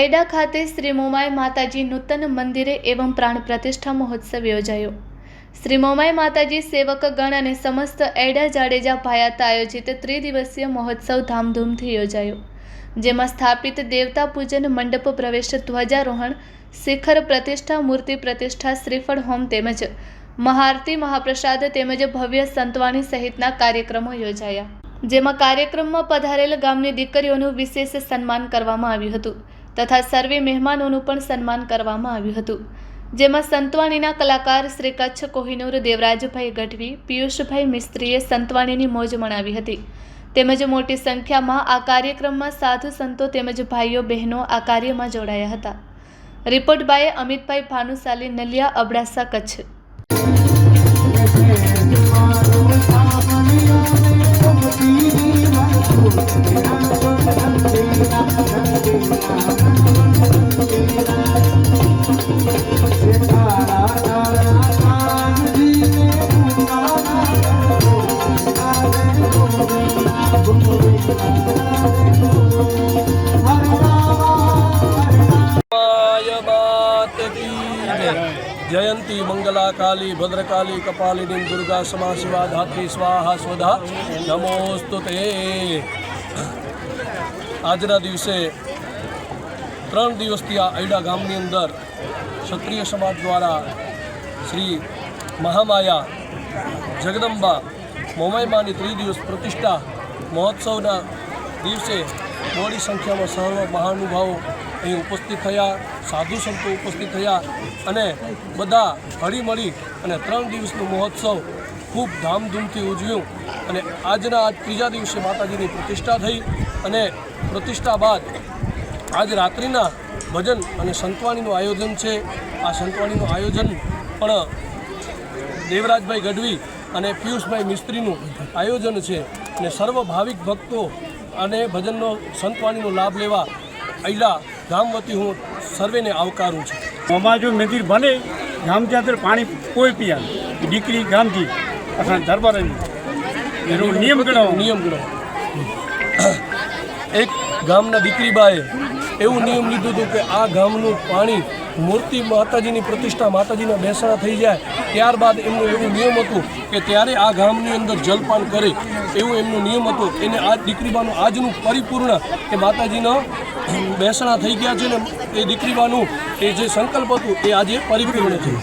एडा खाते श्री मोमाई माताजी नूतन मंदिरे एवं प्राण प्रतिष्ठा महोत्सव योजायो। श्री मोमाई माताजी सेवकगण અને समस्त एडा जाडेजा भायात आयोजित त्रिदिवसीय महोत्सव धामधूमथी योजायो, जेमां स्थापित देवता पूजन, मंडप प्रवेश, ध्वजारोहण, शिखर प्रतिष्ठा, मूर्ति प्रतिष्ठा, श्रीफळ होम तेमज महाआरती, महाप्रसाद तेमज भव्य संतवाणी सहितना कार्यक्रमों योजाया। जेमां कार्यक्रममां पधारेल गामनी दीकरीओनुं विशेष सन्मान करवामां आव्युं हतुं तथा सर्वे मेहमानोनुं पण सन्मान करवामां आव्युं हतुं। जेमां संतवाणीना कलाकार श्री कच्छ कोहिनूर देवराजभाई गढ़वी, पीयूषभाई मिस्त्रीए संतवाणीनी मौज मणावी हती। तेमज मोटी संख्यामां आ कार्यक्रममां साधु संतो तेमज भाईओ बहनों आ कार्यमां जोडाया हता। रिपोर्ट बाय अमितभाई भानुशाली, नलिया, अबडासा, कच्छ। जयंती मंगला काली भद्रकाली कपालिनी दुर्गा क्षमा शिवा धात्री स्वाहा स्वधा नमोस्तुते। आजना दिवसे 3 दिवसथी आ एडा गामनी अंदर क्षत्रिय समाज द्वारा श्री महामाया जगदंबा मोमाई मानी 3 दिवस प्रतिष्ठा महोत्सवना दिवसे मोटी संख्या में सर्व महानुभावों अहीं उपस्थित थया, साधु संतो उपस्थित थया अने बधा हळीमळी अने 3 दिवसनो महोत्सव खूब धामधूमथी उजव्यो। अने आजना आज 3जा दिवसे माताजीनी प्रतिष्ठा थई अने प्रतिष्ठा बाद आज रात्रिना भजन अने संतवाणीनुं आयोजन छे। आ संतवाणीनुं आयोजन पण देवराजभाई गढ़वी अने पीयूषभाई मिस्त्रीनुं आयोजन छे अने सर्व भाविक भक्तो अने भजननो संतवाणीनो लाभ लेवा अहीला गाम वती हूँ सर्वे ने आवकारूँ छूँ। अमाजो मंदिर बने गाम जाते पानी कोई पिया दीकरी गाम थी असां दरबार नियम गणो एक गामना दीकरी बाए एवं नियम लीधुं हतुं के आ गामनुं पाणी मूर्ति माताजीनी प्रतिष्ठा माताजीना बेसणा थई जाए त्यारबाद एमनुं एवुं नियम हतुं के त्यारे आ गामनी अंदर जलपान करे एवुं एमनुं नियम हतुं। एने आ दीकरीबानुं आजनुं परिपूर्ण के माताजीनो बेसणा थई गया छे ने ए दीकरीबानुं ए जे संकल्प हतुं ए आजे परिपूर्ण थयुं।